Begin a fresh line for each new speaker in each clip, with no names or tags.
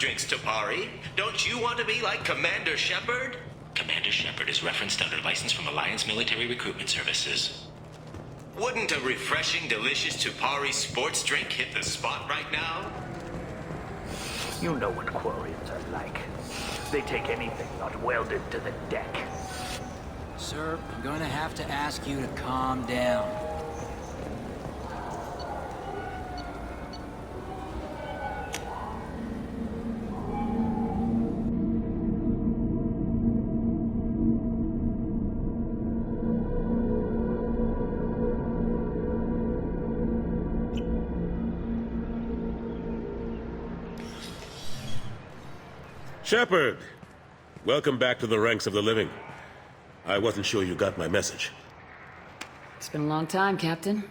drinks, Tapari. Don't you want to be like Commander Shepard?
Commander Shepard is referenced under license from Alliance Military Recruitment Services.
Wouldn't a refreshing, delicious Tapari sports drink hit the spot right now?
You know what Quarians are like. They take anything not welded to the deck.
Sir, I'm going to have to ask you to calm down.
Shepard! Welcome back to the ranks of the living. I wasn't sure you got my message.
It's been a long time, Captain.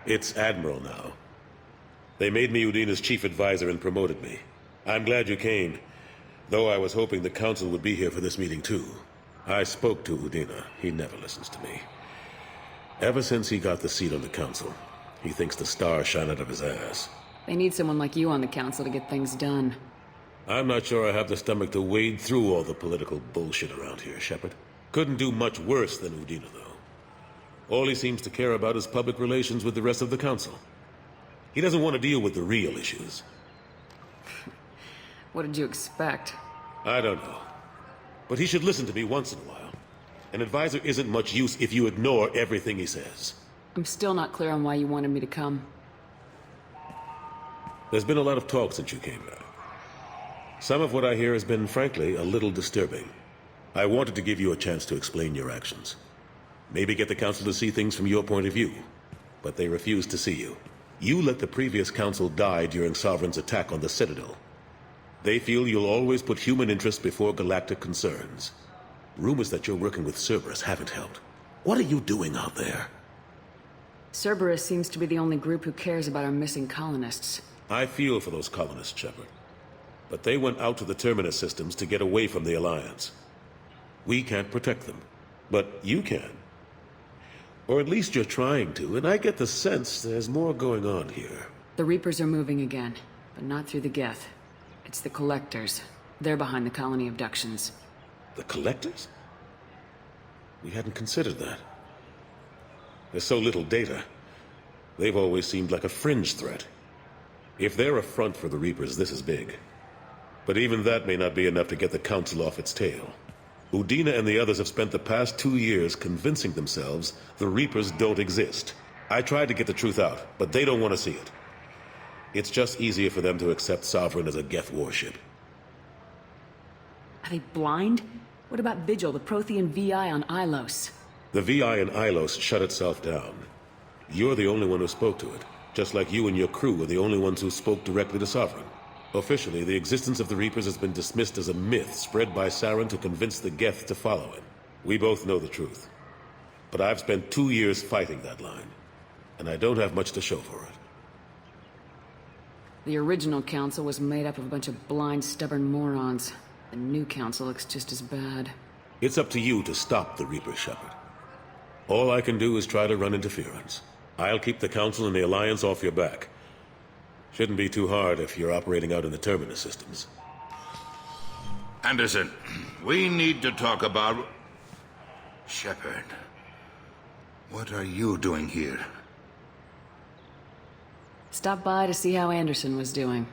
It's Admiral now. They made me Udina's chief advisor and promoted me. I'm glad you came, though I was hoping the Council would be here for this meeting too. I spoke to Udina. He never listens to me. Ever since he got the seat on the Council, he thinks the stars shine out of his ass.
They need someone like you on the Council to get things done.
I'm not sure I have the stomach to wade through all the political bullshit around here, Shepard. Couldn't do much worse than Udina, though. All he seems to care about is public relations with the rest of the Council. He doesn't want to deal with the real issues.
What did you expect?
I don't know. But he should listen to me once in a while. An advisor isn't much use if you ignore everything he says.
I'm still not clear on why you wanted me to come.
There's been a lot of talk since you came back. Some of what I hear has been, frankly, a little disturbing. I wanted to give you a chance to explain your actions. Maybe get the Council to see things from your point of view. But they refuse to see you. You let the previous Council die during Sovereign's attack on the Citadel. They feel you'll always put human interests before galactic concerns. Rumors that you're working with Cerberus haven't helped. What are you doing out there?
Cerberus seems to be the only group who cares about our missing colonists.
I feel for those colonists, Shepard. But they went out to the Terminus systems to get away from the Alliance. We can't protect them, but you can. Or at least you're trying to, and I get the sense there's more going on here.
The Reapers are moving again, but not through the Geth. It's the Collectors. They're behind the colony abductions.
The Collectors? We hadn't considered that. There's so little data. They've always seemed like a fringe threat. If they're a front for the Reapers, this is big. But even that may not be enough to get the Council off its tail. Udina and the others have spent the past 2 years convincing themselves the Reapers don't exist. I tried to get the truth out, but they don't want to see it. It's just easier for them to accept Sovereign as a Geth warship.
Are they blind? What about Vigil, the Prothean VI on Ilos?
The VI in Ilos shut itself down. You're the only one who spoke to it, just like you and your crew were the only ones who spoke directly to Sovereign. Officially, the existence of the Reapers has been dismissed as a myth spread by Saren to convince the Geth to follow him. We both know the truth. But I've spent 2 years fighting that line, and I don't have much to show for it.
The original Council was made up of a bunch of blind, stubborn morons. The new Council looks just as bad.
It's up to you to stop the Reaper, Shepard. All I can do is try to run interference. I'll keep the Council and the Alliance off your back. Shouldn't be too hard if you're operating out in the Terminus systems.
Anderson, we need to talk about... Shepard, what are you doing here?
Stop by to see how Anderson was doing.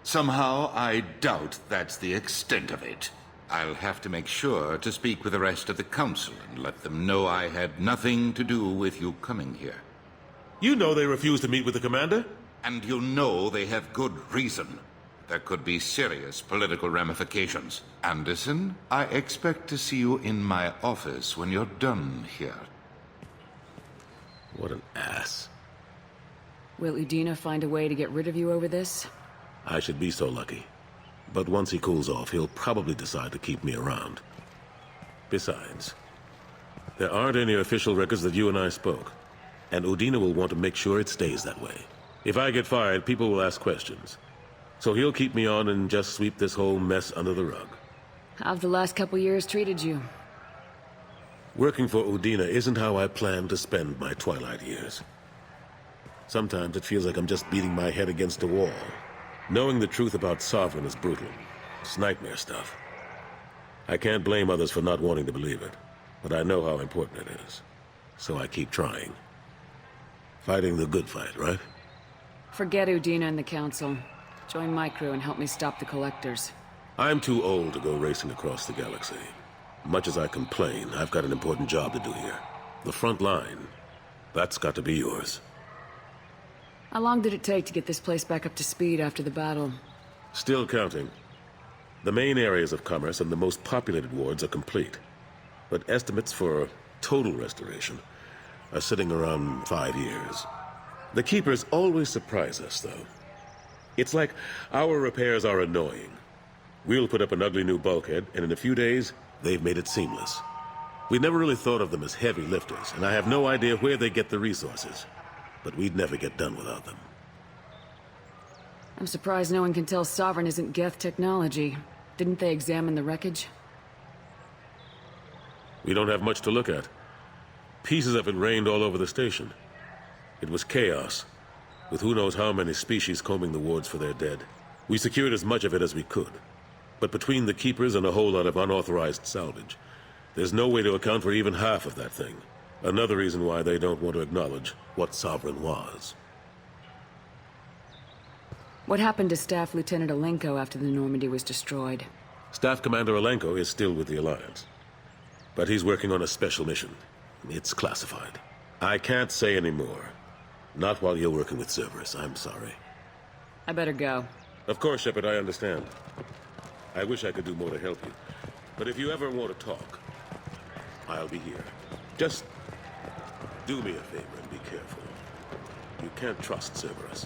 Somehow, I doubt that's the extent of it. I'll have to make sure to speak with the rest of the Council and let them know I had nothing to do with you coming here.
You know they refused to meet with the Commander?
And you know they have good reason. There could be serious political ramifications. Anderson, I expect to see you in my office when you're done here.
What an ass.
Will Udina find a way to get rid of you over this?
I should be so lucky. But once he cools off, he'll probably decide to keep me around. Besides, there aren't any official records that you and I spoke. And Udina will want to make sure it stays that way. If I get fired, people will ask questions. So he'll keep me on and just sweep this whole mess under the rug.
How've the last couple years treated you?
Working for Udina isn't how I plan to spend my twilight years. Sometimes it feels like I'm just beating my head against a wall. Knowing the truth about Sovereign is brutal. It's nightmare stuff. I can't blame others for not wanting to believe it, but I know how important it is. So I keep trying. Fighting the good fight, right?
Forget Udina and the Council. Join my crew and help me stop the Collectors.
I'm too old to go racing across the galaxy. Much as I complain, I've got an important job to do here. The front line. That's got to be yours.
How long did it take to get this place back up to speed after the battle?
Still counting. The main areas of commerce and the most populated wards are complete. But estimates for total restoration are sitting around 5 years. The Keepers always surprise us, though. It's like our repairs are annoying. We'll put up an ugly new bulkhead, and in a few days, they've made it seamless. We never really thought of them as heavy lifters, and I have no idea where they get the resources. But we'd never get done without them.
I'm surprised no one can tell Sovereign isn't Geth technology. Didn't they examine the wreckage?
We don't have much to look at. Pieces of it rained all over the station. It was chaos, with who knows how many species combing the wards for their dead. We secured as much of it as we could. But between the Keepers and a whole lot of unauthorized salvage, there's no way to account for even half of that thing. Another reason why they don't want to acknowledge what Sovereign was.
What happened to Staff Lieutenant Alenko after the Normandy was destroyed?
Staff Commander Alenko is still with the Alliance. But he's working on a special mission. It's classified. I can't say any more. Not while you're working with Cerberus, I'm sorry.
I better go.
Of course, Shepard, I understand. I wish I could do more to help you. But if you ever want to talk, I'll be here. Just do me a favor and be careful. You can't trust Cerberus.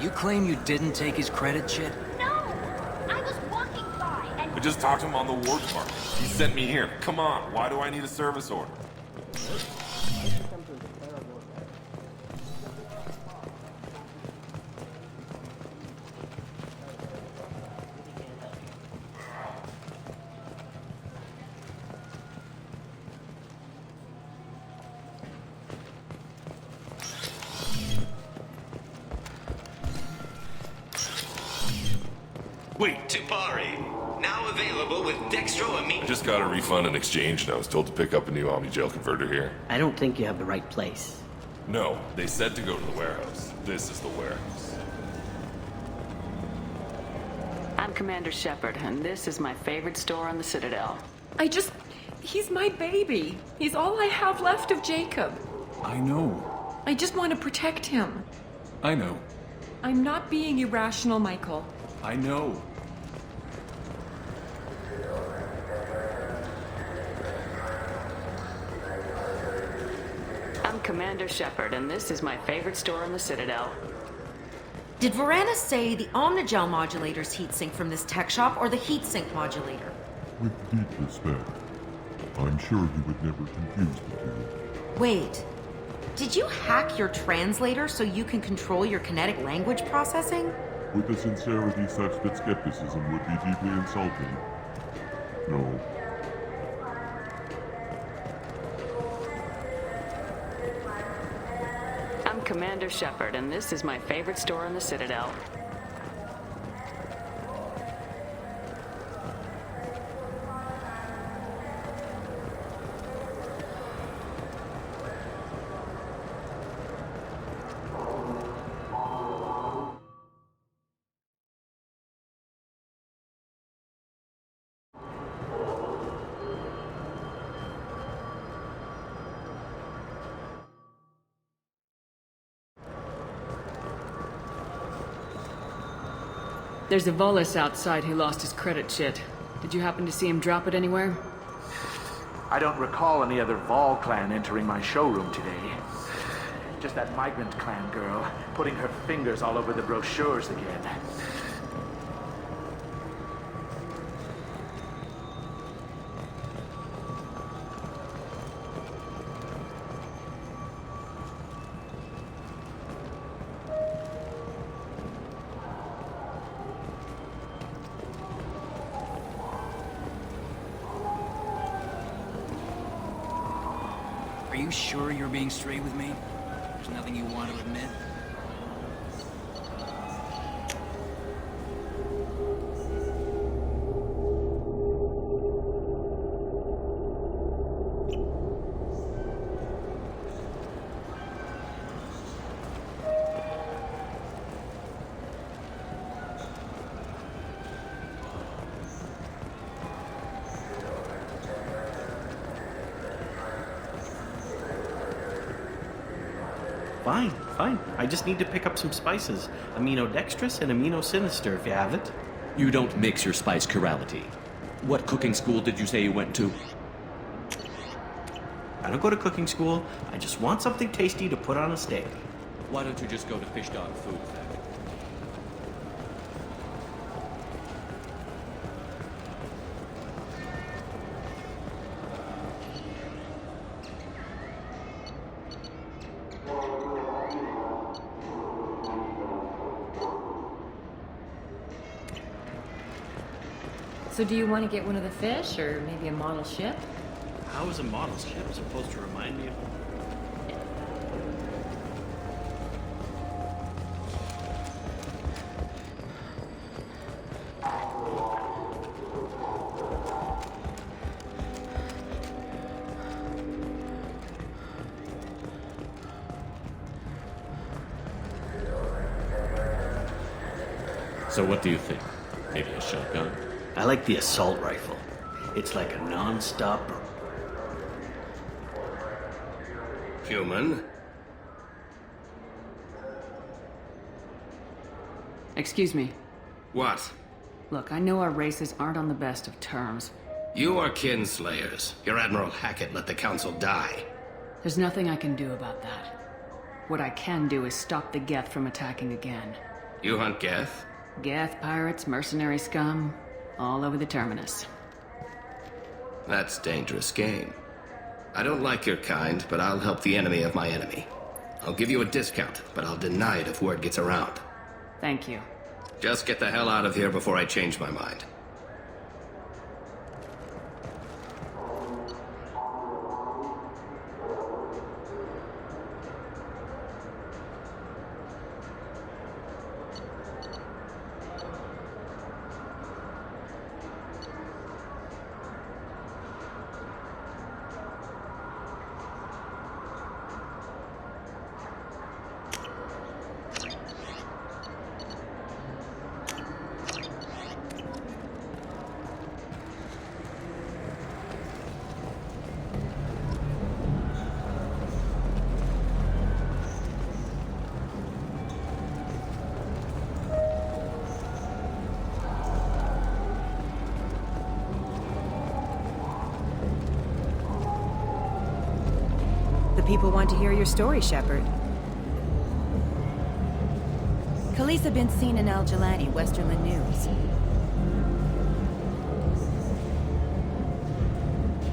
You claim you didn't take his credit, Chit?
No! I was walking by and...
We just talked to him on the War Department. He sent me here. Come on, why do I need a service order? Wait,
Tupari, now available with Dextro
I just got a refund and exchange, and I was told to pick up a new Omni Gel converter here.
I don't think you have the right place.
No, they said to go to the warehouse. This is the warehouse.
I'm Commander Shepard, and this is my favorite store on the Citadel.
He's my baby. He's all I have left of Jacob.
I know.
I just want to protect him.
I know.
I'm not being irrational, Michael.
I know.
I'm Commander Shepard, and this is my favorite store on the Citadel.
Did Varanus say the Omnigel modulator's heatsink from this tech shop or the heatsink modulator?
With deep respect, I'm sure you would never confuse the two.
Wait. Did you hack your translator so you can control your kinetic language processing?
With a sincerity such that skepticism would be deeply insulting. No.
I'm Commander Shepard, and this is my favorite store on the Citadel. There's a Volus outside who lost his credit shit. Did you happen to see him drop it anywhere?
I don't recall any other Vol clan entering my showroom today. Just that migrant clan girl putting her fingers all over the brochures again.
Are you sure you're being straight with me? There's nothing you want to admit?
Fine, fine. I just need to pick up some spices. Aminodextrous and aminosinister, if you have it.
You don't mix your spice chirality. What cooking school did you say you went to?
I don't go to cooking school. I just want something tasty to put on a steak.
Why don't you just go to Fish Dog Food then?
So do you want to get one of the fish, or maybe a model ship?
How is a model ship supposed to remind me of...
So what do you think? Maybe a shotgun?
I like the assault rifle. It's like a non-stop...
Human?
Excuse me.
What?
Look, I know our races aren't on the best of terms.
You are kinslayers. Your Admiral Hackett let the Council die.
There's nothing I can do about that. What I can do is stop the Geth from attacking again.
You hunt Geth?
Geth, pirates, mercenary scum, all over the terminus.
That's dangerous game. I don't like your kind, but I'll help the enemy of my enemy. I'll give you a discount, but I'll deny it if word gets around.
Thank you.
Just get the hell out of here before I change my mind.
People want to hear your story, Shepard. Khaleesa been seen in Al Jalani, Westerland News.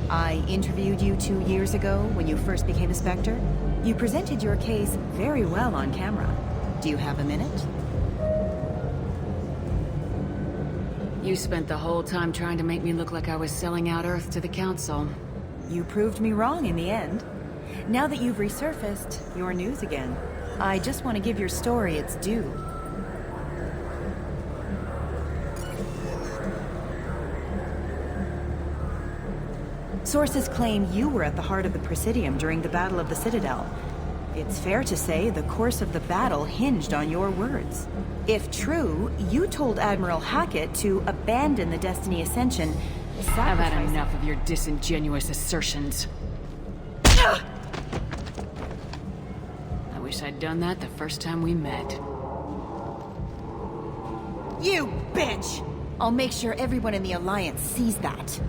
I interviewed you 2 years ago when you first became a Spectre. You presented your case very well on camera. Do you have a minute?
You spent the whole time trying to make me look like I was selling out Earth to the Council.
You proved me wrong in the end. Now that you've resurfaced, you're news again. I just want to give your story its due. Sources claim you were at the heart of the Presidium during the Battle of the Citadel. It's fair to say the course of the battle hinged on your words. If true, you told Admiral Hackett to abandon the Destiny Ascension,
I've had enough of your disingenuous assertions. I wish I'd done that the first time we met.
You bitch! I'll make sure everyone in the Alliance sees that.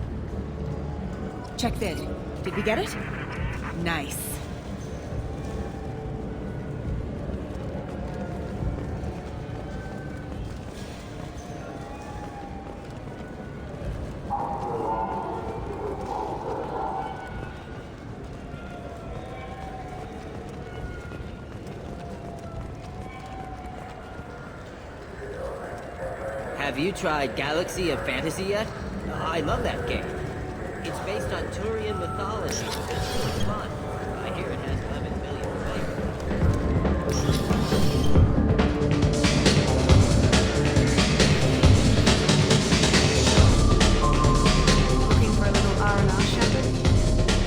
Check vid. Did we get it? Nice.
Have you tried Galaxy of Fantasy yet? I love that game. It's based on Turian mythology. It's really fun. I hear it has 11 million
Looking for a little R&R, Shepard?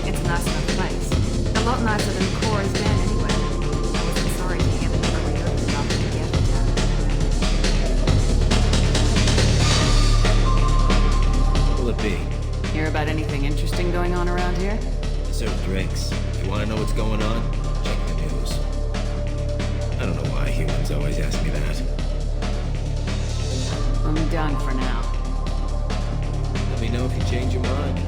It's a nice enough place. A lot nicer than Cora's den, anyway. I wasn't sorry to hear that never reopened after the Geth attack.
What will it be?
Hear about anything interesting going on around here?
I serve drinks. If you want to know what's going on, check the news. I don't know why humans always ask me that.
I'm done for now.
Let me know if you change your mind.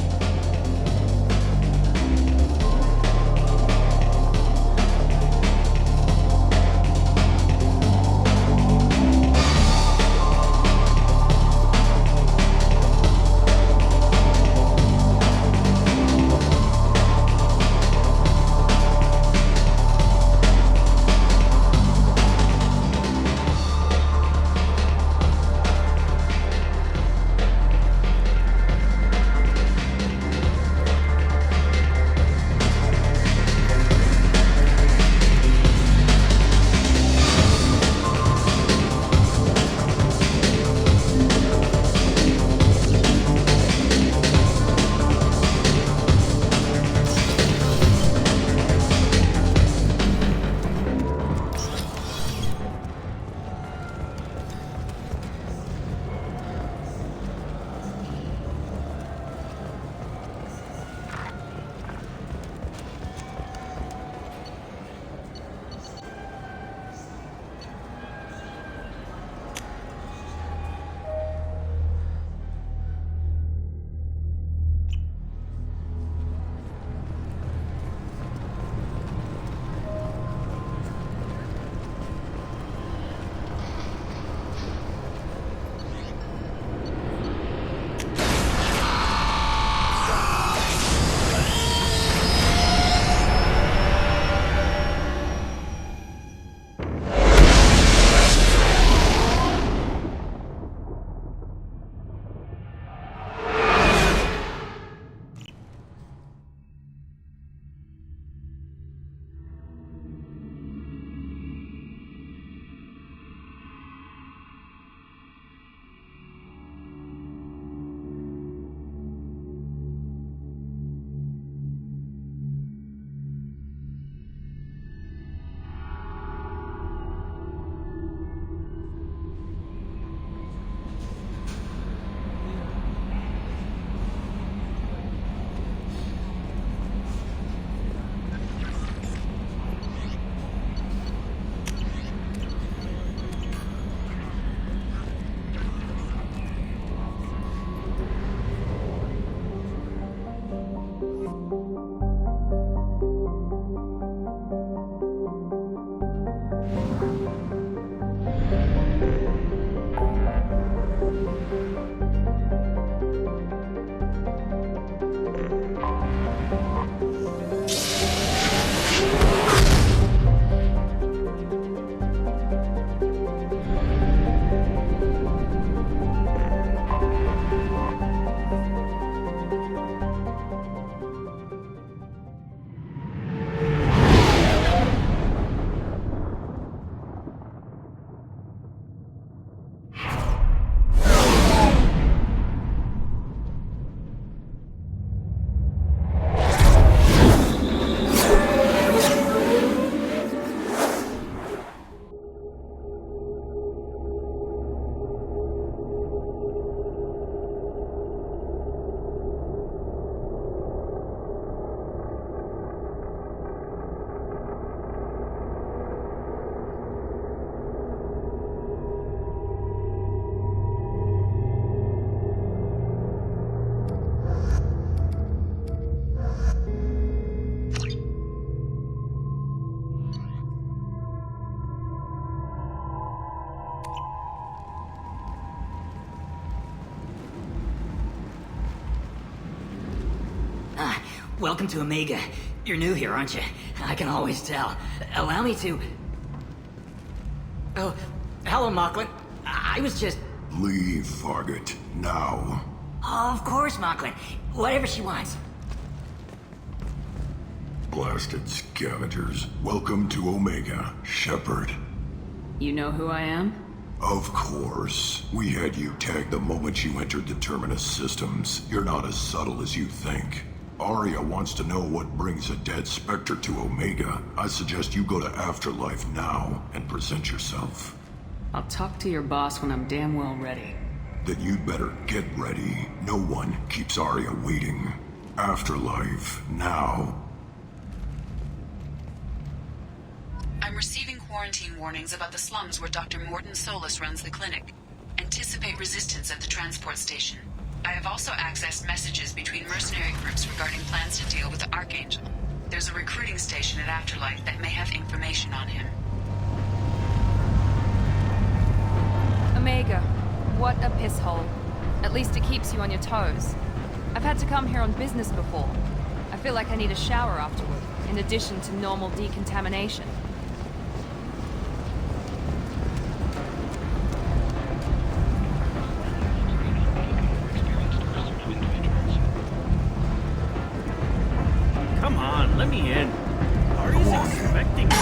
Welcome to Omega. You're new here, aren't you? I can always tell. Allow me to... Oh, hello, Mocklin. I was just...
Leave, Fargate. Now.
Of course, Mocklin. Whatever she wants.
Blasted scavengers. Welcome to Omega, Shepard.
You know who I am?
Of course. We had you tagged the moment you entered the Terminus systems. You're not as subtle as you think. Arya wants to know what brings a dead Spectre to Omega. I suggest you go to Afterlife now and present yourself.
I'll talk to your boss when I'm damn well ready.
Then you'd better get ready. No one keeps Arya waiting. Afterlife now.
I'm receiving quarantine warnings about the slums where Dr. Mordin Solus runs the clinic. Anticipate resistance at the transport station. I have also accessed messages between mercenary groups regarding plans to deal with the Archangel. There's a recruiting station at Afterlife that may have information on him.
Omega, what a piss hole. At least it keeps you on your toes. I've had to come here on business before. I feel like I need a shower afterward, in addition to normal decontamination.
Come on, let me in. Arya's expecting me.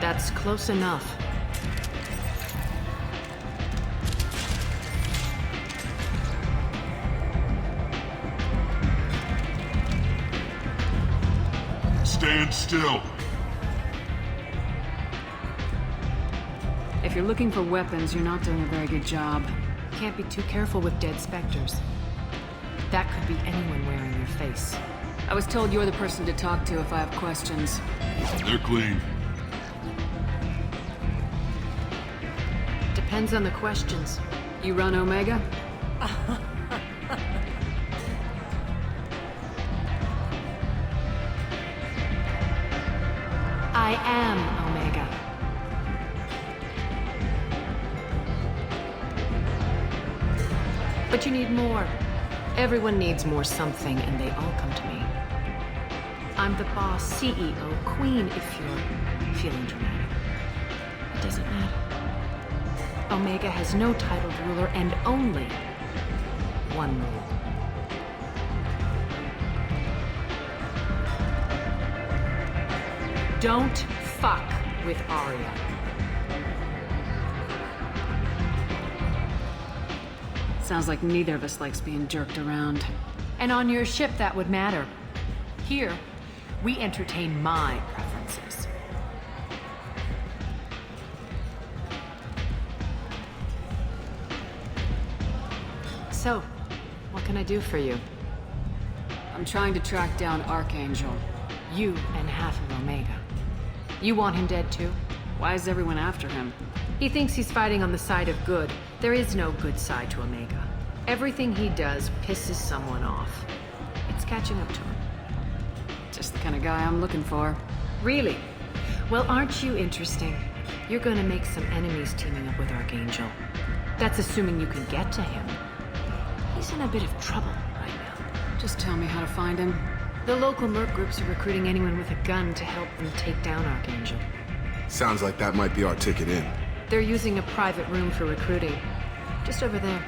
That's close enough.
Stand still.
If you're looking for weapons, you're not doing a very good job.
Can't be too careful with dead specters. That could be anyone wearing your face.
I was told you're the person to talk to if I have questions.
They're clean.
Depends on the questions.
You run Omega?
I am Omega. But you need more. Everyone needs more something, and they all come to me. I'm the boss, CEO, queen, if you're feeling dramatic. It doesn't matter. Omega has no titled ruler and only one rule. Don't fuck with Arya.
Sounds like neither of us likes being jerked around.
And on your ship, that would matter. Here, we entertain my preferences. So, what can I do for you?
I'm trying to track down Archangel.
You and half of Omega. You want him dead too?
Why is everyone after him?
He thinks he's fighting on the side of good. There is no good side to Omega. Everything he does pisses someone off. It's catching up to him.
Just the kind of guy I'm looking for.
Really? Well, aren't you interesting? You're gonna make some enemies teaming up with Archangel. That's assuming you can get to him. He's in a bit of trouble right now.
Just tell me how to find him.
The local merc groups are recruiting anyone with a gun to help them take down Archangel.
Sounds like that might be our ticket in.
They're using a private room for recruiting. Just over there.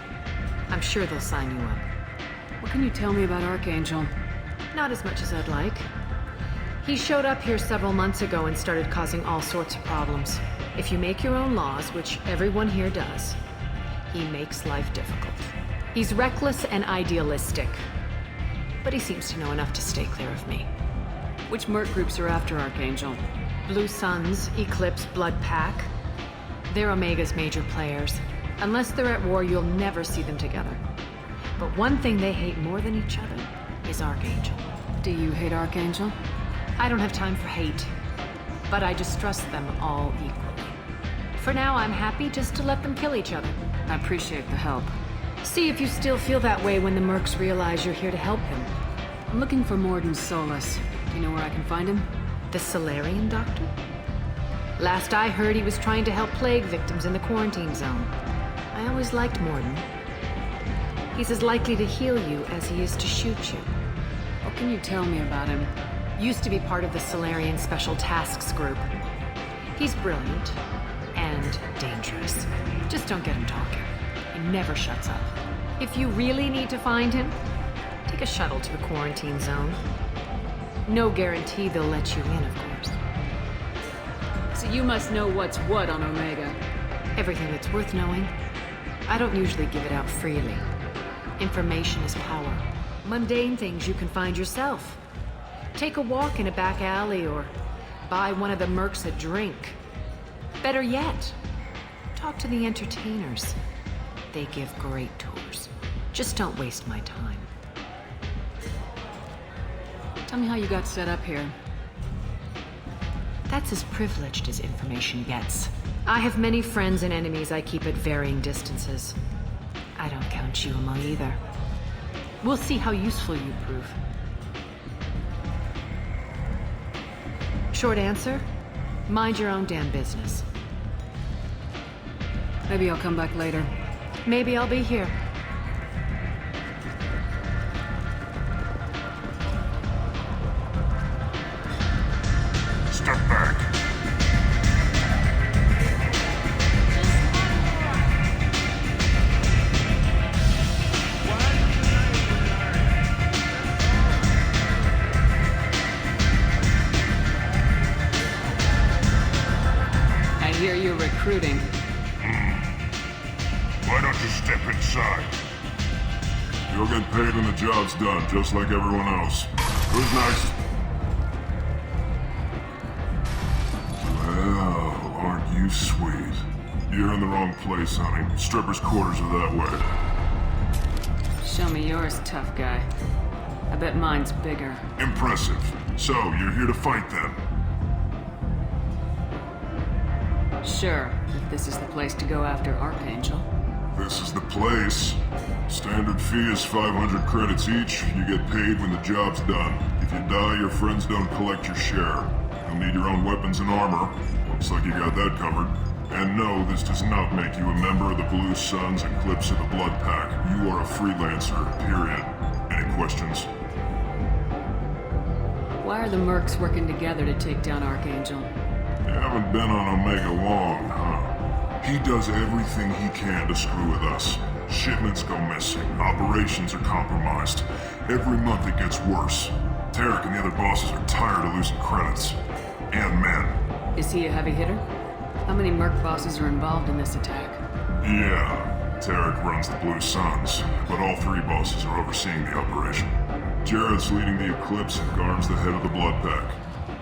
I'm sure they'll sign you up.
What can you tell me about Archangel?
Not as much as I'd like. He showed up here several months ago and started causing all sorts of problems. If you make your own laws, which everyone here does, he makes life difficult. He's reckless and idealistic. But he seems to know enough to stay clear of me.
Which merc groups are after Archangel?
Blue Suns, Eclipse, Blood Pack. They're Omega's major players. Unless they're at war, you'll never see them together. But one thing they hate more than each other is Archangel.
Do you hate Archangel?
I don't have time for hate. But I distrust them all equally. For now, I'm happy just to let them kill each other.
I appreciate the help.
See if you still feel that way when the mercs realize you're here to help him.
I'm looking for Mordin Solus. Do you know where I can find him?
The Solarian doctor? Last I heard, he was trying to help plague victims in the quarantine zone. I always liked Mordin. He's as likely to heal you as he is to shoot you.
What can you tell me about him?
Used to be part of the Solarian Special Tasks Group. He's brilliant and dangerous. Just don't get him talking. He never shuts up. If you really need to find him, take a shuttle to the quarantine zone. No guarantee they'll let you in, of course.
So you must know what's what on Omega.
Everything that's worth knowing. I don't usually give it out freely. Information is power. Mundane things you can find yourself. Take a walk in a back alley or buy one of the mercs a drink. Better yet, talk to the entertainers. They give great tours. Just don't waste my time.
Tell me how you got set up here.
That's as privileged as information gets. I have many friends and enemies I keep at varying distances. I don't count you among either. We'll see how useful you prove. Short answer, mind your own damn business.
Maybe I'll come back later.
Maybe I'll be here.
Step back.
I hear you're recruiting.
Why don't you step inside?
You'll get paid when the job's done, just like everyone else. Who's next? Well, aren't you sweet? You're in the wrong place, honey. Strippers' quarters are that way.
Show me yours, tough guy. I bet mine's bigger.
Impressive. So, you're here to fight then?
Sure, if this is the place to go after Archangel.
This is the place. Standard fee is 500 credits each. You get paid when the job's done. If you die, your friends don't collect your share. You'll need your own weapons and armor. Looks like you got that covered. And no, this does not make you a member of the Blue Suns, Eclipse, or the Blood Pack. You are a freelancer, period. Any questions?
Why are the mercs working together to take down Archangel?
You haven't been on Omega long, huh? He does everything he can to screw with us. Shipments go missing, operations are compromised. Every month it gets worse. Tarek and the other bosses are tired of losing credits. And men.
Is he a heavy hitter? How many merc bosses are involved in this attack?
Yeah, Tarek runs the Blue Suns, but all three bosses are overseeing the operation. Jared's leading the Eclipse and Garm's the head of the Blood Pack.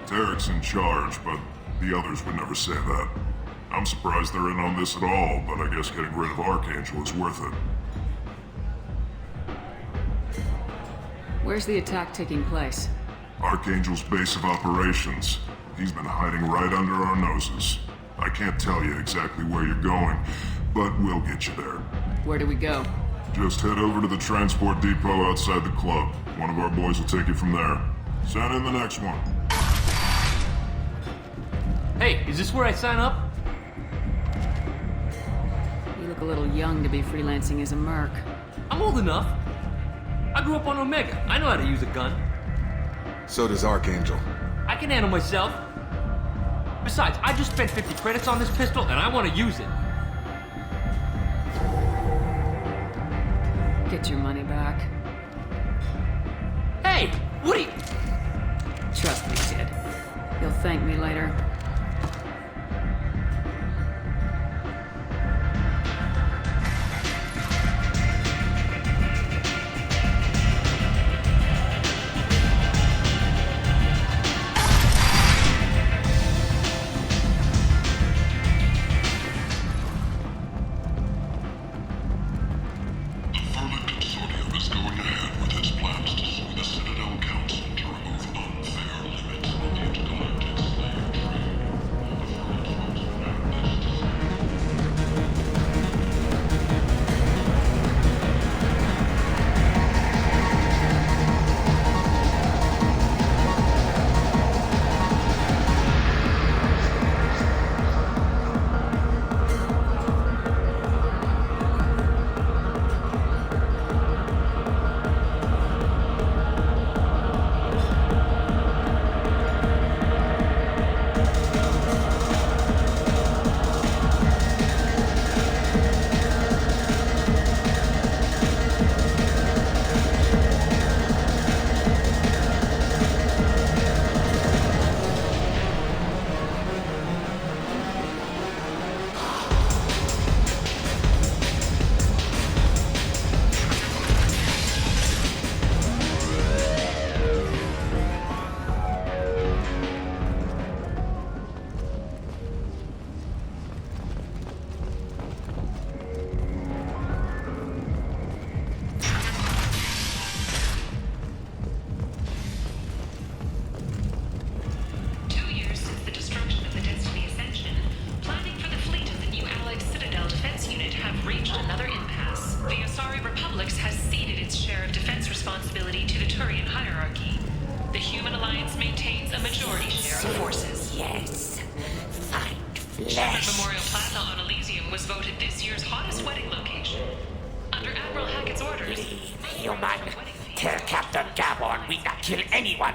Tarek's in charge, but the others would never say that. I'm surprised they're in on this at all, but I guess getting rid of Archangel is worth it.
Where's the attack taking place?
Archangel's base of operations. He's been hiding right under our noses. I can't tell you exactly where you're going, but we'll get you there.
Where do we go?
Just head over to the transport depot outside the club. One of our boys will take you from there. Send in the next one.
Hey, is this where I sign up?
You look a little young to be freelancing as a merc.
I'm old enough. I grew up on Omega. I know how to use a gun.
So does Archangel.
I can handle myself. Besides, I just spent 50 credits on this pistol, and I want to use it.
Get your money back.
Hey, what are you...
Trust me, kid. You'll thank me later.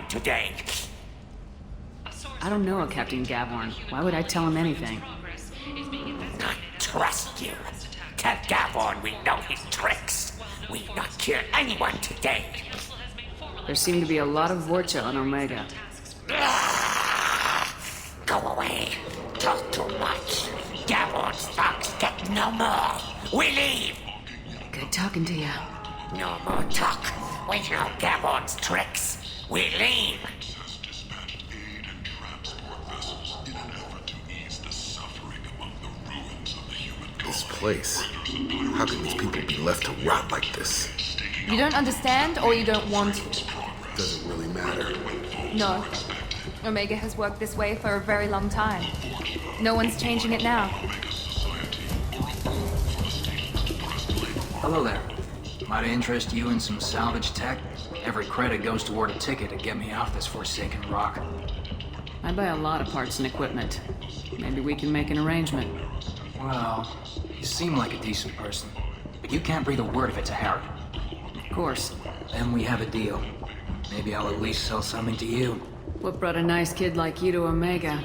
Today.
I don't know a Captain Gavorn. Why would I tell him anything?
Not trust you. Tell Gavorn we know his tricks. We not kill anyone today.
There seem to be a lot of Vorcha on Omega.
Go away. Talk too much. Gavorn's thugs get no more. We leave.
Good talking to you.
No more talk. We know Gavorn's tricks. We leave!
This place. How can these people be left to rot like this?
You don't understand, or you don't want to?
Doesn't really matter.
No. Omega has worked this way for a very long time. No one's changing it now.
Hello there. Might I interest you in some salvage tech? Every credit goes toward a ticket to get me off this forsaken rock.
I buy a lot of parts and equipment. Maybe we can make an arrangement.
Well, you seem like a decent person, but you can't breathe a word of it to Harrod.
Of course.
Then we have a deal. Maybe I'll at least sell something to you.
What brought a nice kid like you to Omega?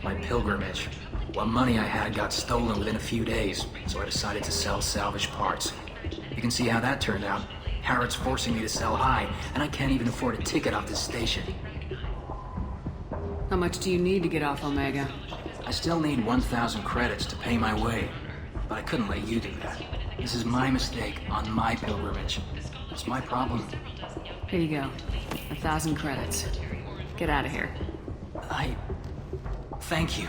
My pilgrimage. What money I had got stolen within a few days, so I decided to sell salvage parts. You can see how that turned out. Harrod's forcing me to sell high, and I can't even afford a ticket off this station.
How much do you need to get off Omega?
I still need 1,000 credits to pay my way, but I couldn't let you do that. This is my mistake on my pilgrimage. It's my problem.
Here you go. 1,000 credits. Get out of here.
Thank you.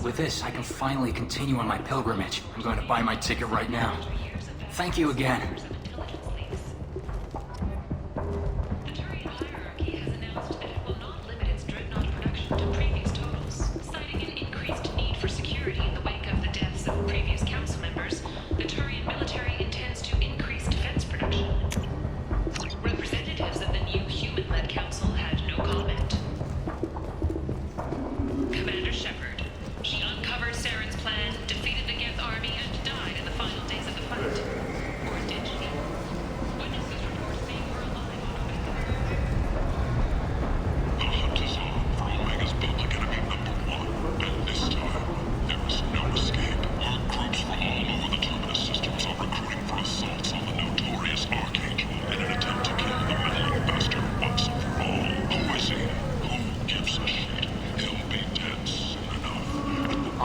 With this, I can finally continue on my pilgrimage. I'm going to buy my ticket right now. Thank you again.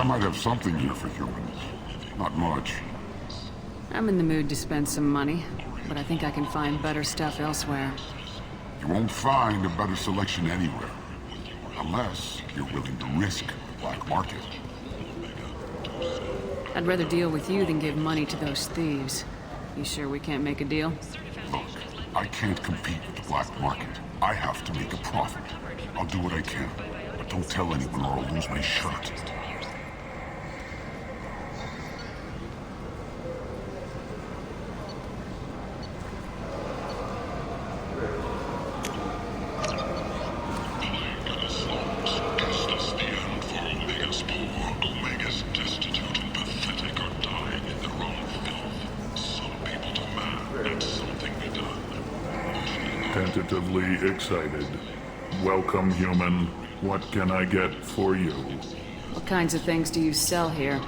I might have something here for humans. Not much.
I'm in the mood to spend some money, but I think I can find better stuff elsewhere.
You won't find a better selection anywhere. Unless you're willing to risk the black market.
I'd rather deal with you than give money to those thieves. You sure we can't make a deal?
Look, I can't compete with the black market. I have to make a profit. I'll do what I can, but don't tell anyone or I'll lose my shirt.
Tentatively excited. Welcome, human. What can I get for you?
What kinds of things do you sell here?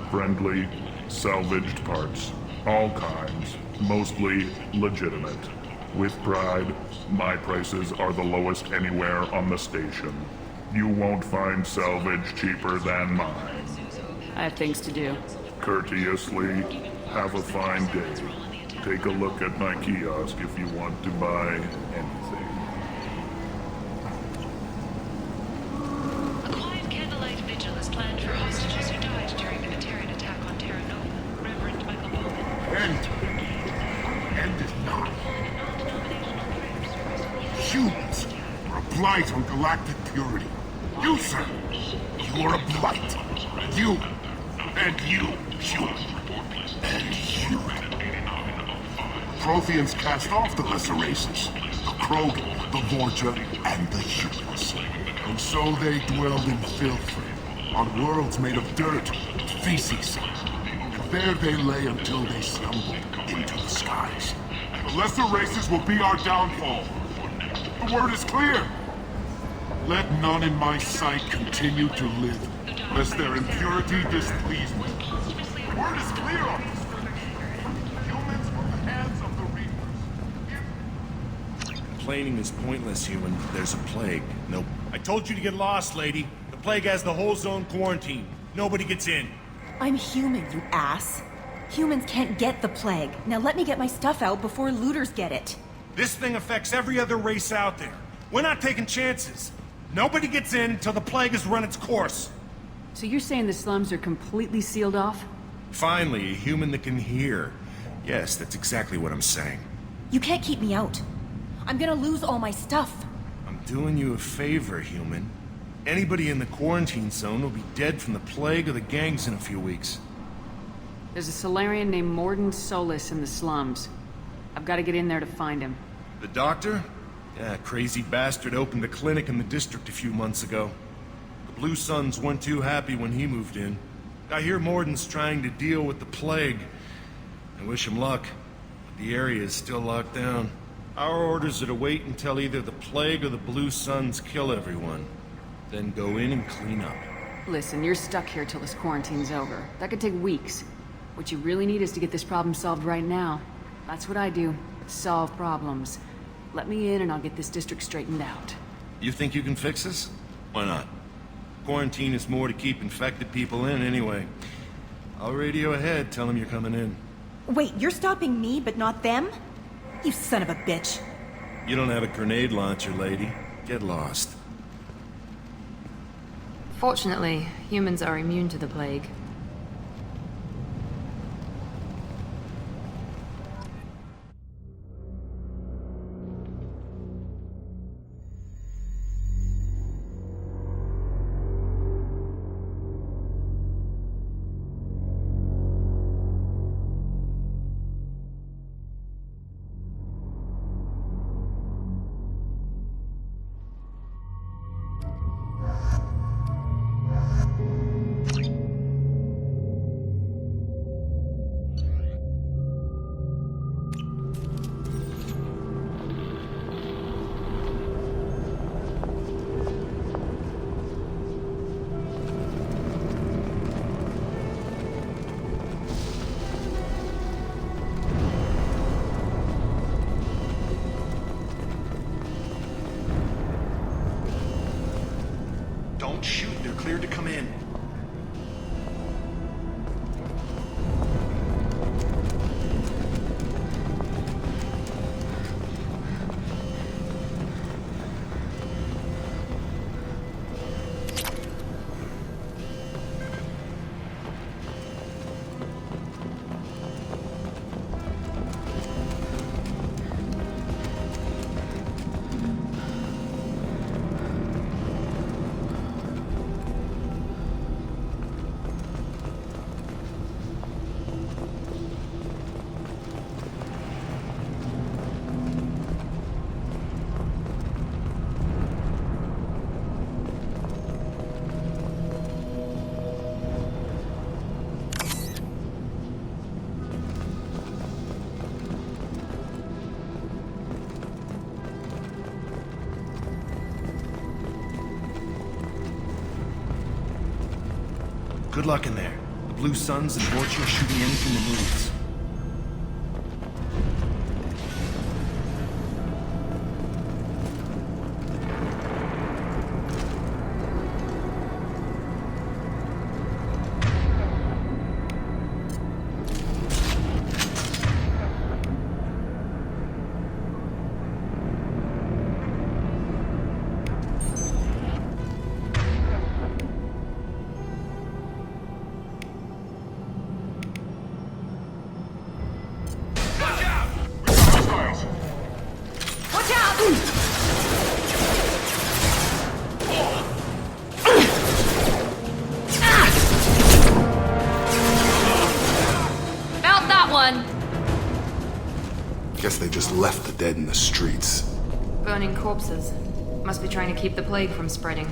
Friendly, salvaged parts. All kinds. Mostly legitimate. With pride, my prices are the lowest anywhere on the station. You won't find salvage cheaper than mine.
I have things to do.
Courteously, have a fine day. Take a look at my kiosk if you want to buy anything.
A quiet candlelight vigil is planned for hostages who died during the Batarian attack on Terra Nova. Reverend Michael Bowman.
End is not. Humans are a blight on galactic purity. You, sir, you are a blight. You, and you, human, and you. Protheans cast off the lesser races, the Krogan, the Vorja, and the humans. And so they dwelled in filth, on worlds made of dirt, feces. And there they lay until they stumbled into the skies. The lesser races will be our downfall. The word is clear. Let none in my sight continue to live, lest their impurity displease me. The word is clear on this. Humans from the hands of the Reapers.
Complaining is pointless, human. There's a plague. Nope. I told you to get lost, lady. The plague has the whole zone quarantined. Nobody gets in.
I'm human, you ass. Humans can't get the plague. Now let me get my stuff out before looters get it.
This thing affects every other race out there. We're not taking chances. Nobody gets in until the plague has run its course.
So you're saying the slums are completely sealed off?
Finally, a human that can hear. Yes, that's exactly what I'm saying.
You can't keep me out. I'm gonna lose all my stuff.
I'm doing you a favor, human. Anybody in the quarantine zone will be dead from the plague or the gangs in a few weeks.
There's a Solarian named Mordin Solus in the slums. I've got to get in there to find him.
The doctor? Yeah, crazy bastard opened a clinic in the district a few months ago. The Blue Suns weren't too happy when he moved in. I hear Mordin's trying to deal with the plague. I wish him luck, but the area is still locked down. Our orders are to wait until either the plague or the Blue Suns kill everyone. Then go in and clean up.
Listen, you're stuck here till this quarantine's over. That could take weeks. What you really need is to get this problem solved right now. That's what I do. Solve problems. Let me in and I'll get this district straightened out.
You think you can fix this? Why not? Quarantine is more to keep infected people in anyway. I'll radio ahead, tell them you're coming in.
Wait, you're stopping me, but not them? You son of a bitch.
You don't have a grenade launcher, lady. Get lost.
Fortunately, humans are immune to the plague.
Don't shoot, they're cleared to come in. Good luck in there. The Blue Suns and Vorcha shooting anything that moves.
Guess they just left the dead in the streets.
Burning corpses. Must be trying to keep the plague from spreading.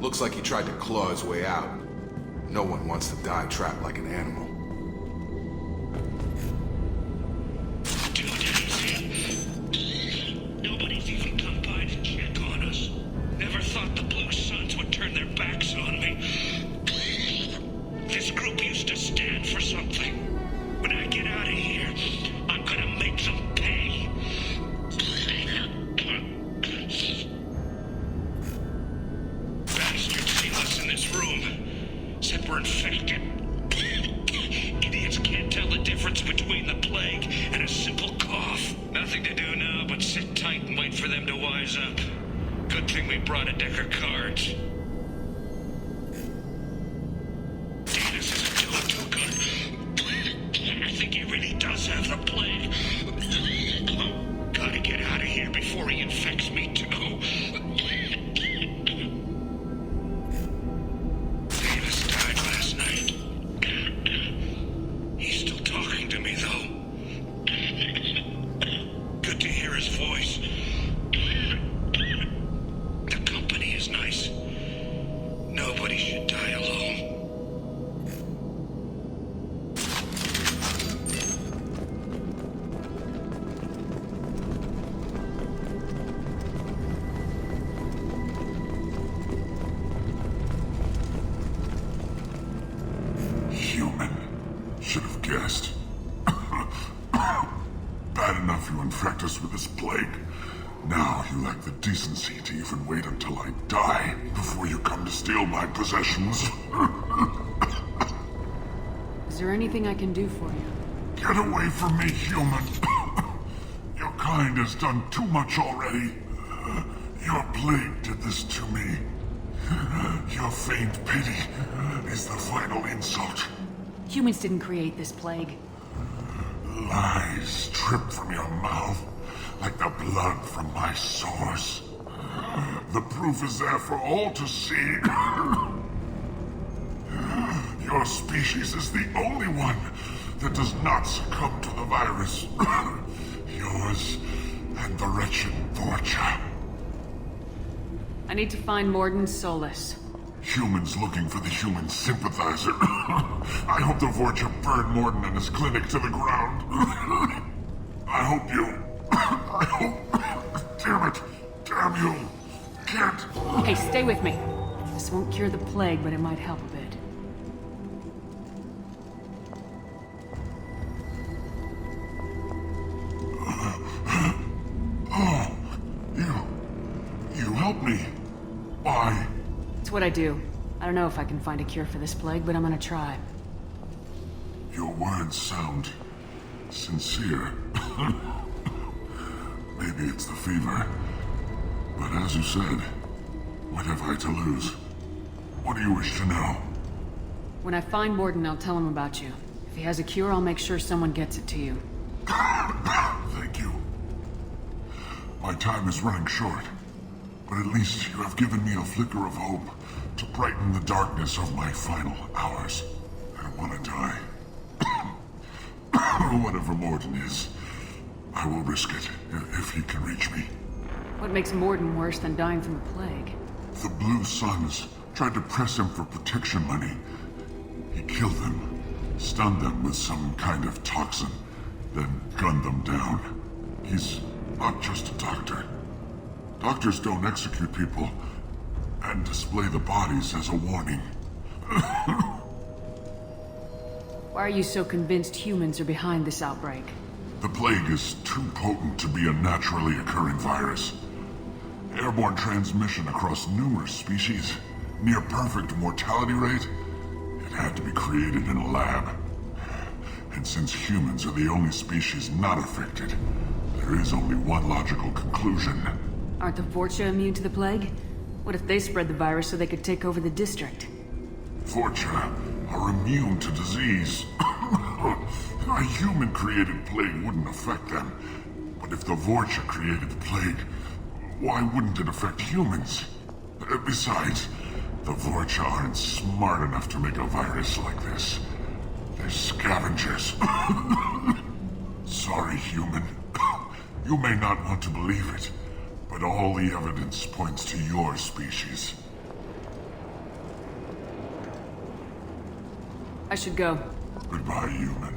Looks like he tried to claw his way out. No one wants to die trapped like an animal.
2 days in. Nobody's even come by to check on us. Never thought the Blue Suns would turn their backs on me. This group used to stand for something. When I get out of here, I'm gonna make them pay. Bastards seen us in this room. Said we're infected. Idiots can't tell the difference between the plague and a simple cough. Nothing to do now but sit tight and wait for them to wise up. Good thing we brought a deck of cards. Davis isn't doing too good. I think he really does have the plague. Gotta get out of here before he infects me too. Davis died last night. He's still talking to me, though. Good to hear his voice. The company is nice. Nobody should die alone.
Human. Should have guessed. Bad enough you infect us with this plague. Now you lack the decency to even wait until I die before you come to steal my possessions.
Is there anything I can do for you?
Get away from me, human. Your kind has done too much already. Your plague did this to me. Your feigned pity is the final insult.
Humans didn't create this plague.
Lies drip from your mouth like the blood from my sores. The proof is there for all to see. Your species is the only one that does not succumb to the virus. Yours and the wretched Vorcha.
I need to find Mordin Solus.
Humans looking for the human sympathizer. I hope the Vorcha burned Mordin and his clinic to the ground. I hope you... I hope... Damn it. Damn you. Can't...
Hey, stay with me. This won't cure the plague, but it might help a bit.
Oh, you helped me. Why?
It's what I do. I don't know if I can find a cure for this plague, but I'm gonna try.
Your words sound sincere. Maybe it's the fever. But as you said, what have I to lose? What do you wish to know?
When I find Mordin, I'll tell him about you. If he has a cure, I'll make sure someone gets it to you.
Thank you. My time is running short, but at least you have given me a flicker of hope to brighten the darkness of my final hours. I want to die. Whatever Mordin is, I will risk it if he can reach me.
What makes Mordin worse than dying from the plague?
The Blue Suns tried to press him for protection money. He killed them, stunned them with some kind of toxin, then gunned them down. He's not just a doctor. Doctors don't execute people and display the bodies as a warning.
Why are you so convinced humans are behind this outbreak?
The plague is too potent to be a naturally occurring virus. Airborne transmission across numerous species, near perfect mortality rate. It had to be created in a lab. And since humans are the only species not affected, there is only one logical conclusion.
Aren't the Vorcha immune to the plague? What if they spread the virus so they could take over the district?
Vorcha are immune to disease. A human-created plague wouldn't affect them. But if the Vorcha created the plague, why wouldn't it affect humans? Besides, the Vorcha aren't smart enough to make a virus like this. They're scavengers. Sorry, human. You may not want to believe it, but all the evidence points to your species.
I should go.
Goodbye, human.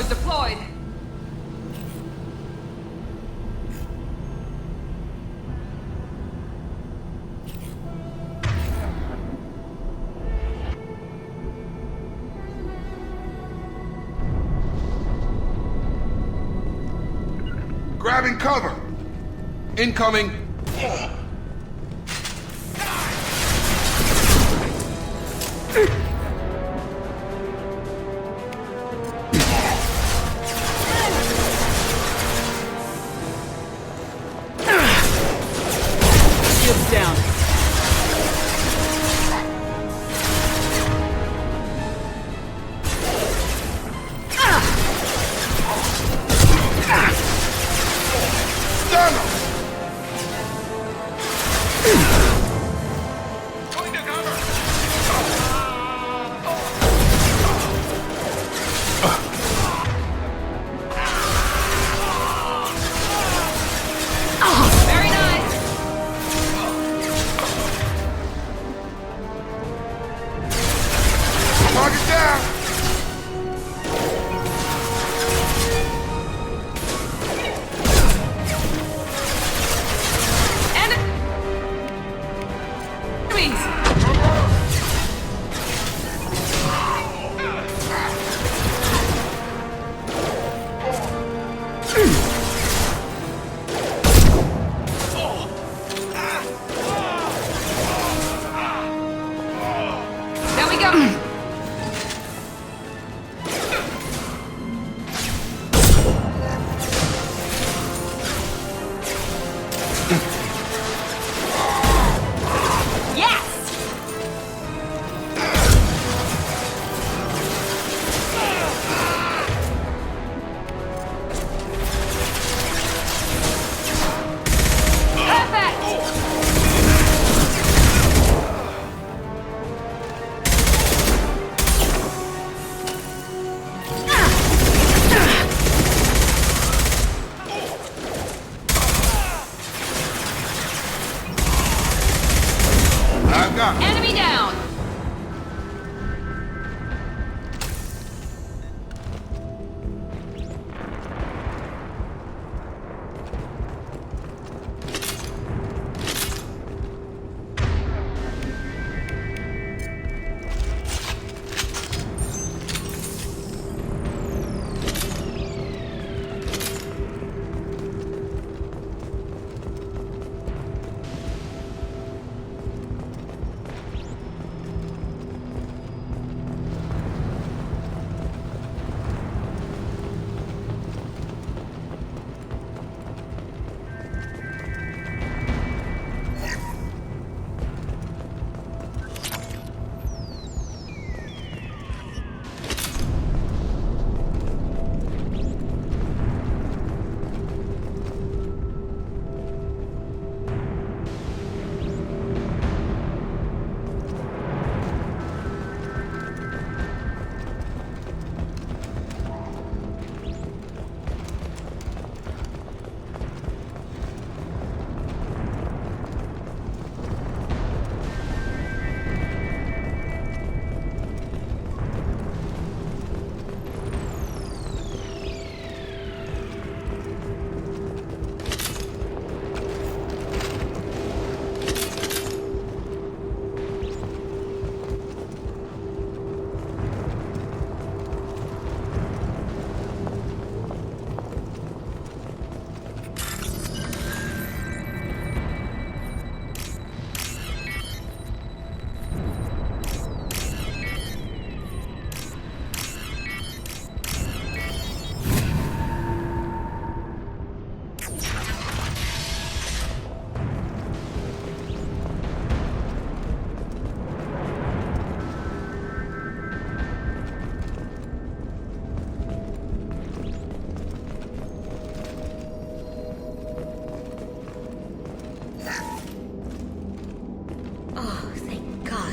Deployed.
Grabbing cover. Incoming.
There we go! Enemy down!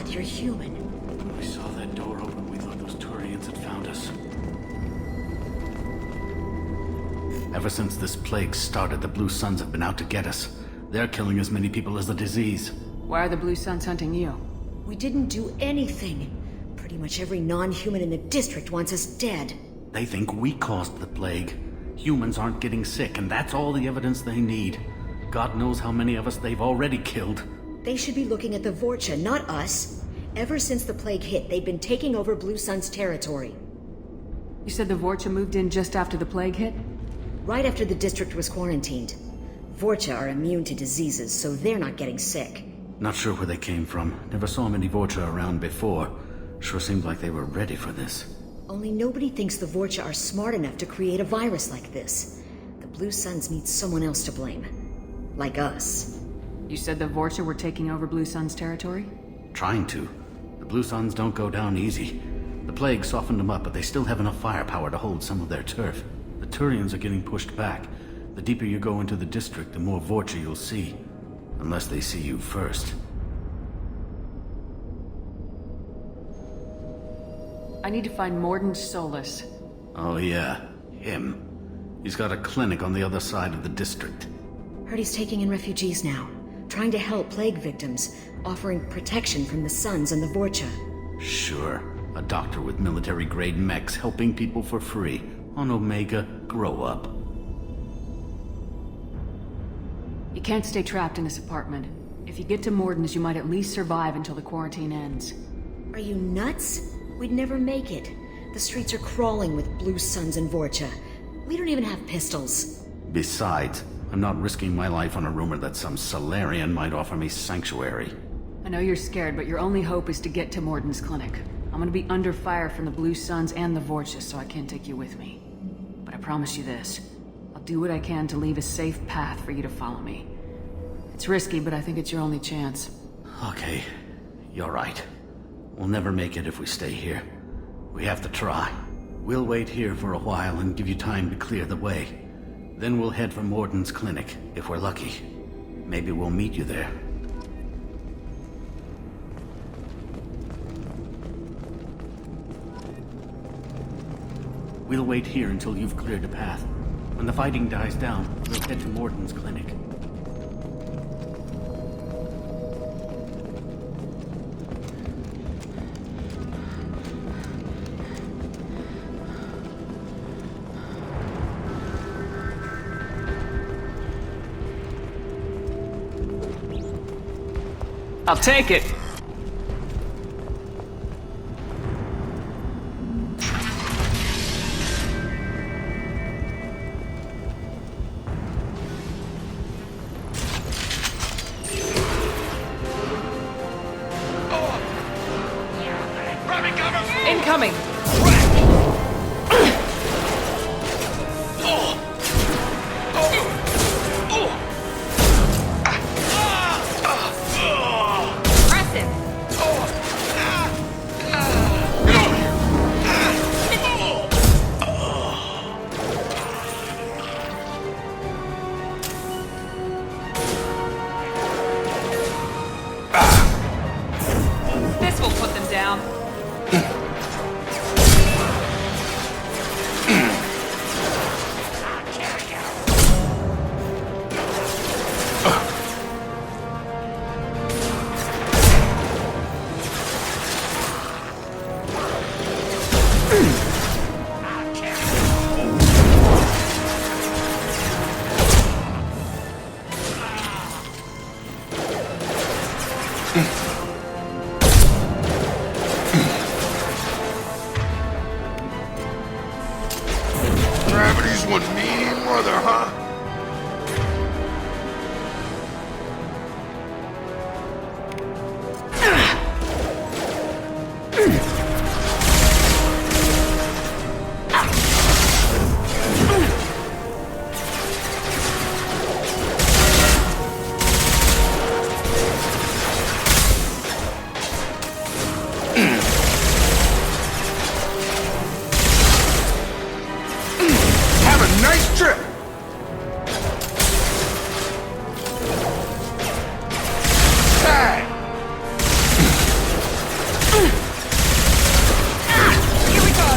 You're human.
When we saw that door open, we thought those Turians had found us. Ever since this plague started, the Blue Suns have been out to get us. They're killing as many people as the disease.
Why are the Blue Suns hunting you?
We didn't do anything. Pretty much every non-human in the district wants us dead.
They think we caused the plague. Humans aren't getting sick, and that's all the evidence they need. God knows how many of us they've already killed.
They should be looking at the Vorcha, not us. Ever since the plague hit, they've been taking over Blue Sun's territory.
You said the Vorcha moved in just after the plague hit?
Right after the district was quarantined. Vorcha are immune to diseases, so they're not getting sick.
Not sure where they came from. Never saw many Vorcha around before. Sure seemed like they were ready for this.
Only nobody thinks the Vorcha are smart enough to create a virus like this. The Blue Suns need someone else to blame. Like us.
You said the Vorcha were taking over Blue Sun's territory?
Trying to. The Blue Suns don't go down easy. The plague softened them up, but they still have enough firepower to hold some of their turf. The Turians are getting pushed back. The deeper you go into the district, the more Vorcha you'll see. Unless they see you first.
I need to find Mordin Solus.
Oh yeah, him. He's got a clinic on the other side of the district.
Heard he's taking in refugees now. Trying to help plague victims. Offering protection from the Suns and the Vorcha.
Sure. A doctor with military-grade mechs helping people for free. On Omega, grow up.
You can't stay trapped in this apartment. If you get to Mordin's, you might at least survive until the quarantine ends.
Are you nuts? We'd never make it. The streets are crawling with Blue Suns and Vorcha. We don't even have pistols.
Besides, I'm not risking my life on a rumor that some Solarian might offer me sanctuary.
I know you're scared, but your only hope is to get to Mordin's clinic. I'm gonna be under fire from the Blue Suns and the Vortices, so I can't take you with me. But I promise you this. I'll do what I can to leave a safe path for you to follow me. It's risky, but I think it's your only chance.
Okay, you're right. We'll never make it if we stay here. We have to try. We'll wait here for a while and give you time to clear the way. Then we'll head for Mordin's clinic, if we're lucky. Maybe we'll meet you there. We'll wait here until you've cleared a path. When the fighting dies down, we'll head to Mordin's clinic.
I'll take it!
Incoming! This will put them down.
Gravity's one mean mother, huh? Have a nice trip! Hey!
Here we go!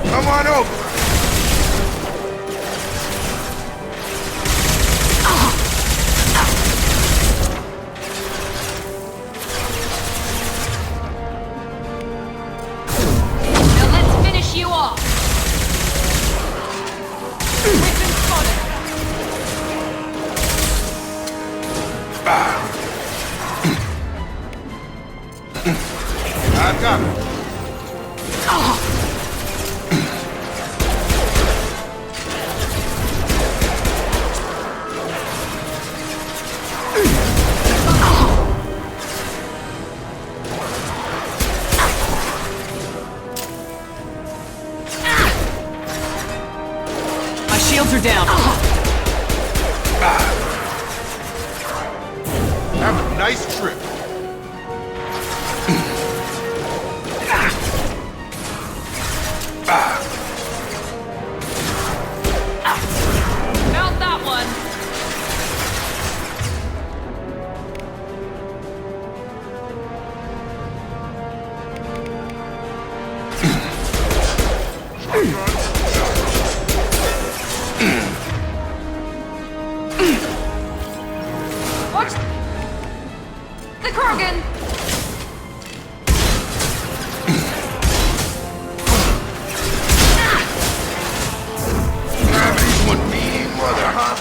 Come on over!
Now let's finish you off! We've been spotted!
I got it.
My shields are down.
Have a nice trip.
Found that one! Watch the Krogan!
Gravity's one mean mother, huh?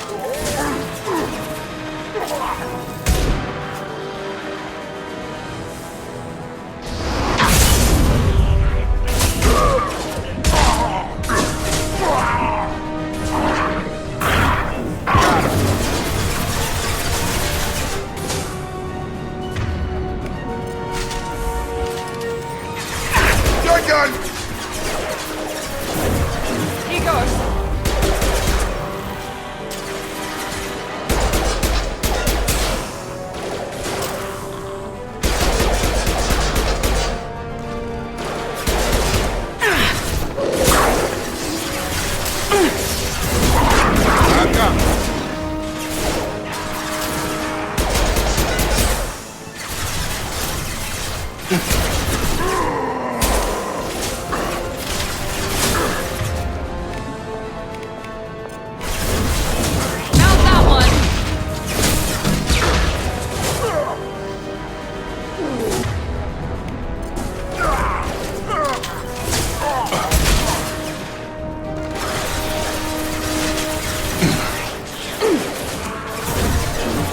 Gun!
He goes.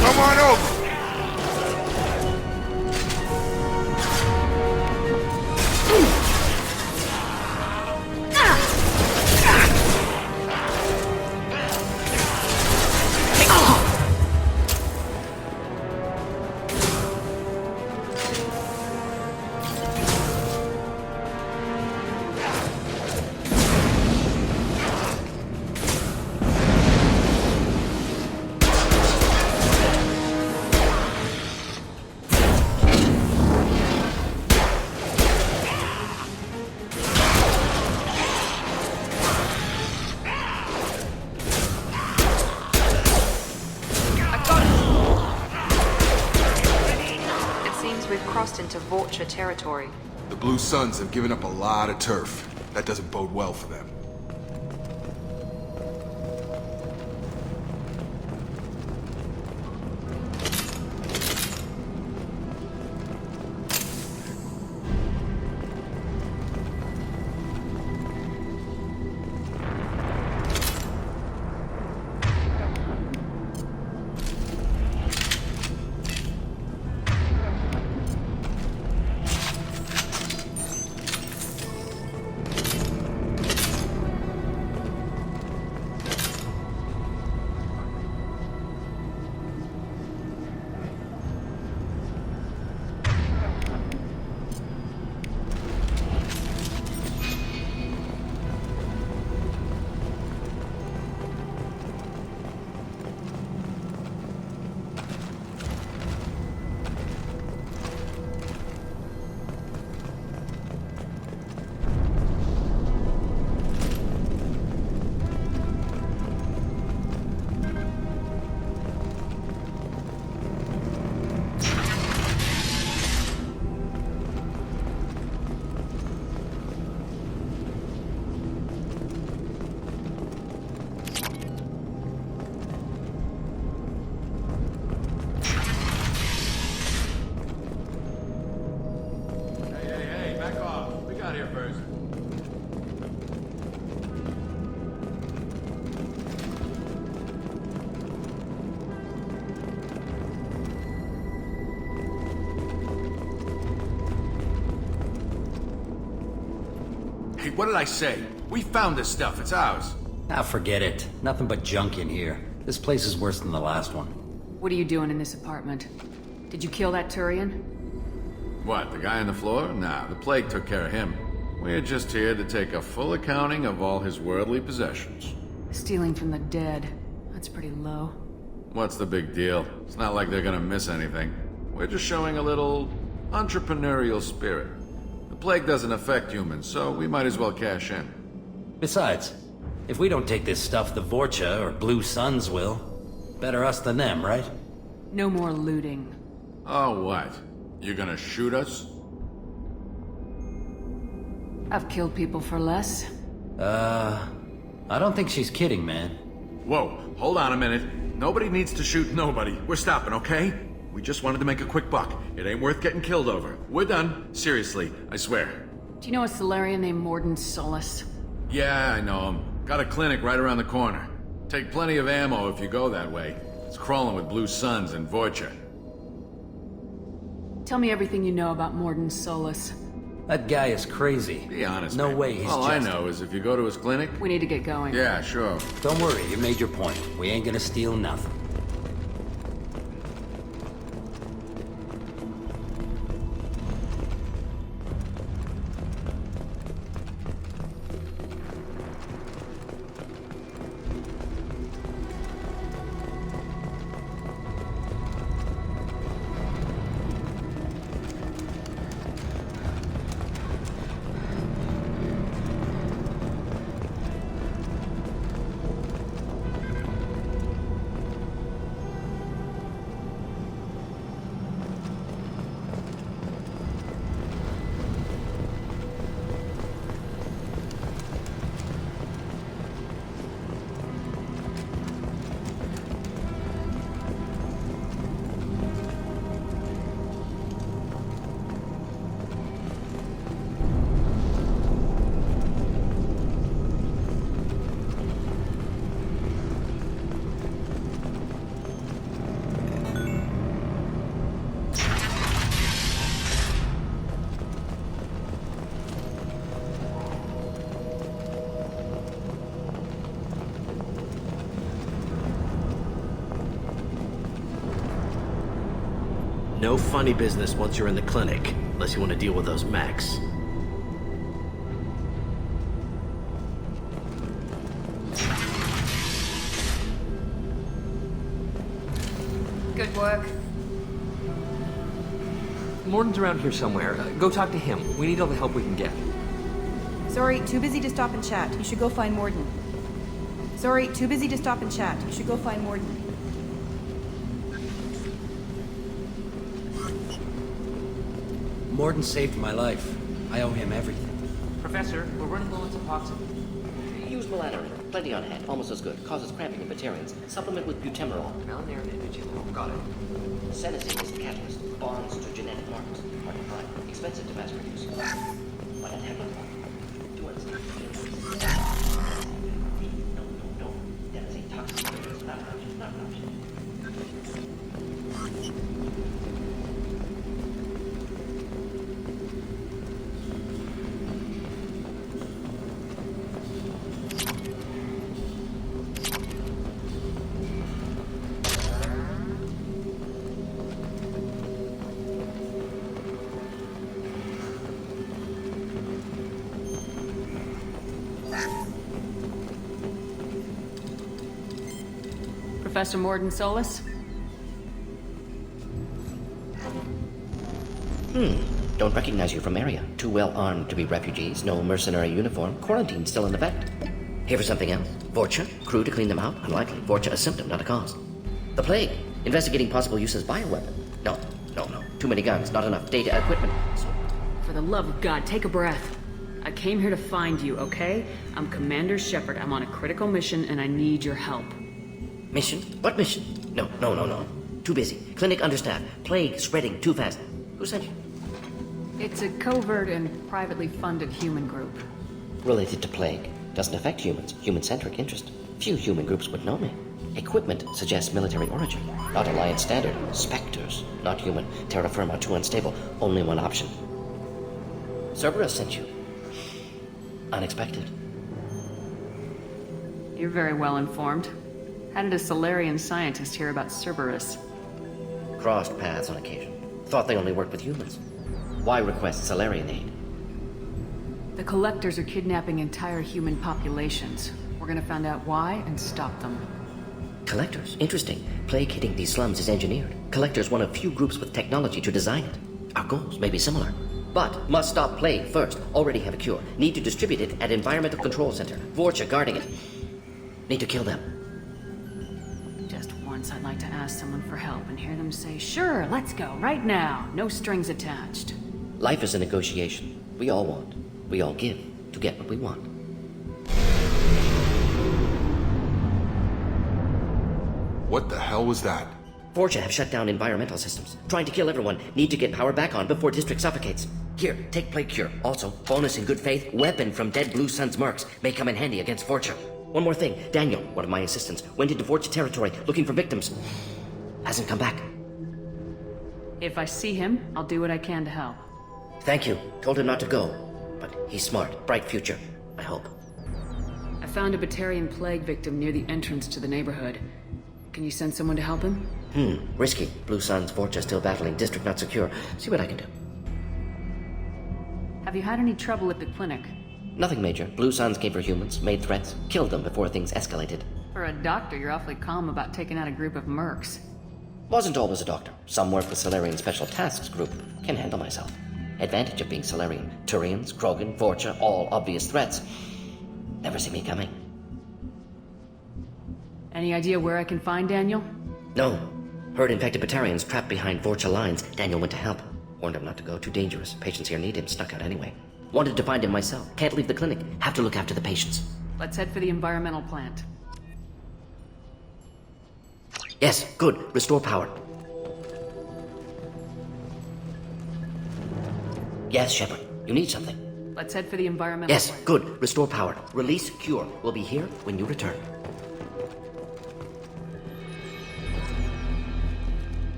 Come on over.
We've crossed into Vulture territory.
The Blue Suns have given up a lot of turf. That doesn't bode well for them.
Hey, what did I say? We found this stuff. It's ours.
Ah, forget it. Nothing but junk in here. This place is worse than the last one.
What are you doing in this apartment? Did you kill that Turian?
What, the guy on the floor? Nah, the plague took care of him. We're just here to take a full accounting of all his worldly possessions.
Stealing from the dead. That's pretty low.
What's the big deal? It's not like they're gonna miss anything. We're just showing a little entrepreneurial spirit. The plague doesn't affect humans, so we might as well cash in.
Besides, if we don't take this stuff, the Vorcha or Blue Suns will. Better us than them, right?
No more looting.
Oh, what? You gonna shoot us?
I've killed people for less.
I don't think she's kidding, man.
Whoa, hold on a minute. Nobody needs to shoot nobody. We're stopping, okay? We just wanted to make a quick buck. It ain't worth getting killed over. We're done. Seriously, I swear.
Do you know a Solarian named Mordin Solus?
Yeah, I know him. Got a clinic right around the corner. Take plenty of ammo if you go that way. It's crawling with Blue Suns and Vorcha.
Tell me everything you know about Mordin Solus.
That guy is crazy.
Be honest,
No
man.
way he's
All
just...
I know is if you go to his clinic...
We need to get going.
Yeah, sure.
Don't worry, you made your point. We ain't gonna steal nothing.
No funny business once you're in the clinic, unless you want to deal with those mechs.
Good work.
Mordin's around here somewhere. Go talk to him. We need all the help we can get.
Sorry, too busy to stop and chat. You should go find Mordin. Sorry, too busy to stop and chat. You should go find Mordin.
Mordin saved my life. I owe him everything.
Professor, we're running low on epoxy.
Use melatonin. Plenty on hand. Almost as good. Causes cramping in vegetarians. Supplement with butemerol.
Malinair and indigenol. Got it.
Senescence is the catalyst. Bonds to genetic markers. Hard to find. Expensive to mass produce. Why not have one? Do understand. No. That is a toxic. It's not an option. Not an option.
Professor Mordin Solus?
Don't recognize you from area. Too well armed to be refugees. No mercenary uniform. Quarantine still in effect. Here for something else. Vorcha? Crew to clean them out? Unlikely. Vorcha a symptom, not a cause. The plague? Investigating possible use as bioweapon. No. Too many guns, not enough data equipment.
For the love of God, take a breath. I came here to find you, okay? I'm Commander Shepard. I'm on a critical mission and I need your help.
Mission? What mission? No. Too busy. Clinic understaffed. Plague spreading too fast. Who sent you?
It's a covert and privately funded human group.
Related to plague. Doesn't affect humans. Human-centric interest. Few human groups would know me. Equipment suggests military origin. Not Alliance standard. Spectres. Not human. Terra firma too unstable. Only one option. Cerberus sent you. Unexpected.
You're very well informed. How did a Solarian scientist hear about Cerberus?
Crossed paths on occasion. Thought they only worked with humans. Why request Solarian aid?
The Collectors are kidnapping entire human populations. We're gonna find out why and stop them.
Collectors? Interesting. Plague hitting these slums is engineered. Collectors one of few groups with technology to design it. Our goals may be similar. But must stop plague first. Already have a cure. Need to distribute it at Environmental Control Center. Vorcha guarding it. Need to kill them.
Just once I'd like to ask someone for help and hear them say, sure, let's go, right now. No strings attached.
Life is a negotiation. We all want. We all give to get what we want.
What the hell was that?
Vorcha have shut down environmental systems. Trying to kill everyone. Need to get power back on before district suffocates. Here, take Plague Cure. Also, bonus in good faith, weapon from dead Blue Sun's mercs. May come in handy against Vorcha. One more thing. Daniel, one of my assistants, went into Vorcha territory looking for victims. Hasn't come back.
If I see him, I'll do what I can to help.
Thank you. Told him not to go. But he's smart. Bright future. I hope.
I found a Batarian plague victim near the entrance to the neighborhood. Can you send someone to help him?
Risky. Blue Sun's Vorcha still battling. District not secure. See what I can do.
Have you had any trouble at the clinic?
Nothing major. Blue Suns came for humans, made threats, killed them before things escalated.
For a doctor, you're awfully calm about taking out a group of mercs.
Wasn't always a doctor. Some work with Solarian Special Tasks Group. Can handle myself. Advantage of being Solarian. Turians, Krogan, Vorcha, all obvious threats. Never see me coming.
Any idea where I can find Daniel?
No. Heard infected Batarians trapped behind Vorcha lines. Daniel went to help. Warned him not to go. Too dangerous. Patients here need him. Snuck out anyway. Wanted to find him myself. Can't leave the clinic. Have to look after the patients.
Let's head for the environmental plant.
Yes, good. Restore power. Yes, Shepard. You need something.
Let's head for the environmental
Yes,
plant.
good. Restore power. Release Cure. We'll be here when you return.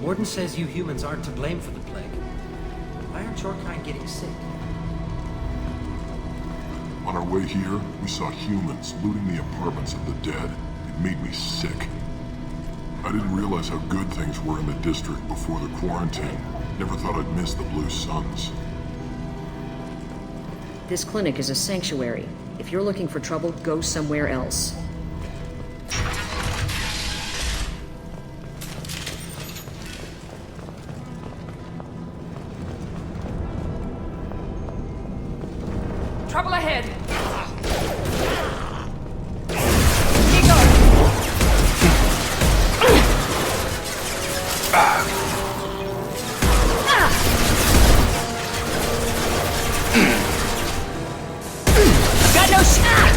Mordin says you humans aren't to blame for the plague. Why aren't your kind getting sick?
On our way here, we saw humans looting the apartments of the dead. It made me sick. I didn't realize how good things were in the district before the quarantine. Never thought I'd miss the Blue Suns.
This clinic is a sanctuary. If you're looking for trouble, go somewhere else.
Trouble ahead! Got no shot!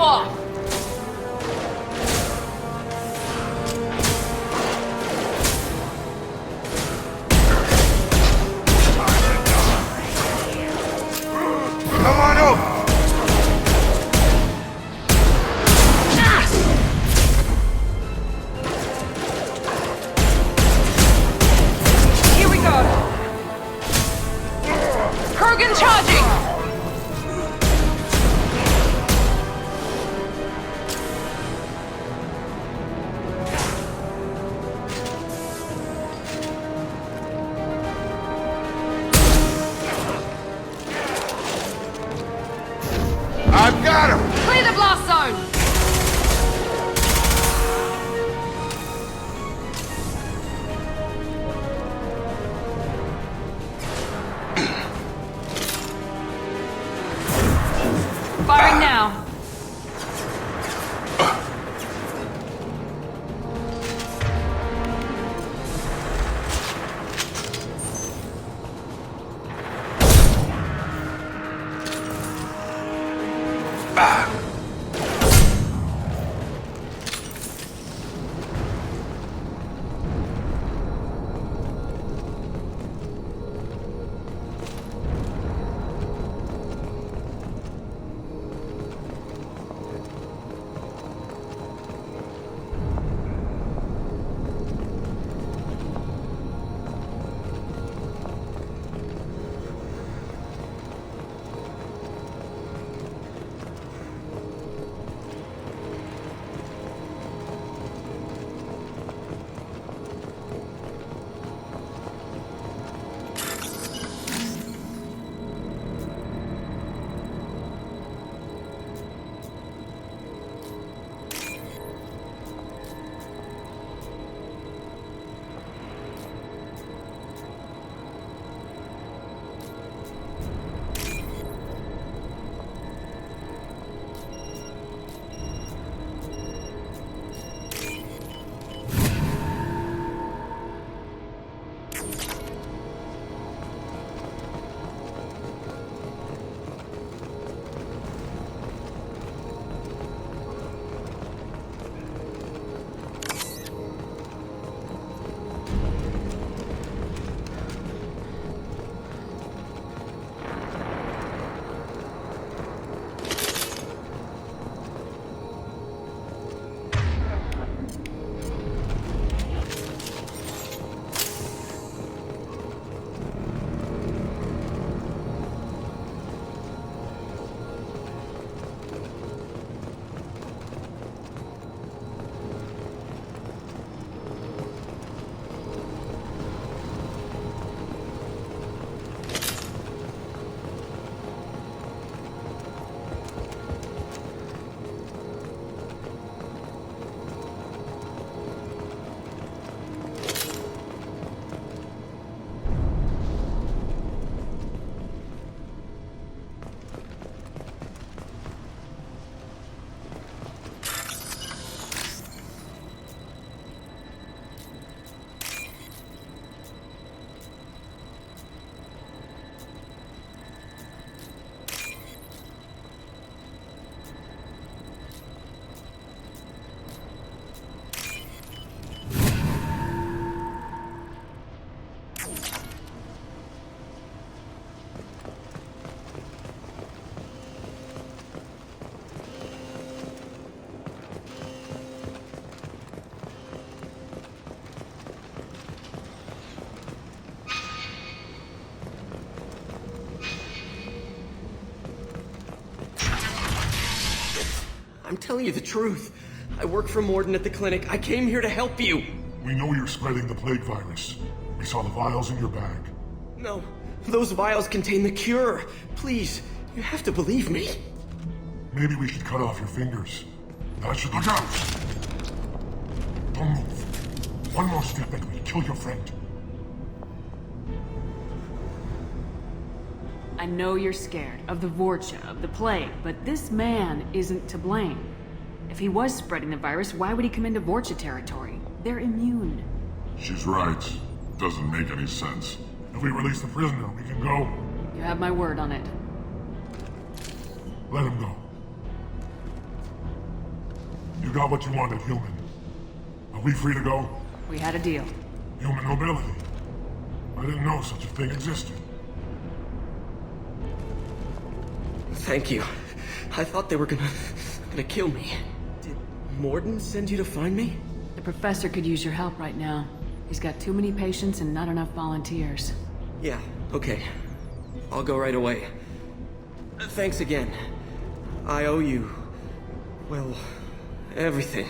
off!
Come on over!
Here we go! Krogan charging!
I've got him!
Clear the blast zone! Firing now.
I'm telling you the truth. I work for Mordin at the clinic. I came here to help you.
We know you're spreading the plague virus. We saw the vials in your bag.
No, those vials contain the cure. Please, you have to believe me.
Maybe we should cut off your fingers. That should look out! Don't move. One more step and we'll kill your friend.
I know you're scared of the Vorcha, of the plague, but this man isn't to blame. If he was spreading the virus, why would he come into Vorcha territory? They're immune.
She's right. Doesn't make any sense. If we release the prisoner, we can go.
You have my word on it.
Let him go. You got what you wanted, human. Are we free to go?
We had a deal.
Human mobility. I didn't know such a thing existed.
Thank you. I thought they were gonna kill me. Did Mordin send you to find me?
The professor could use your help right now. He's got too many patients and not enough volunteers.
Yeah, okay. I'll go right away. Thanks again. I owe you... well, everything.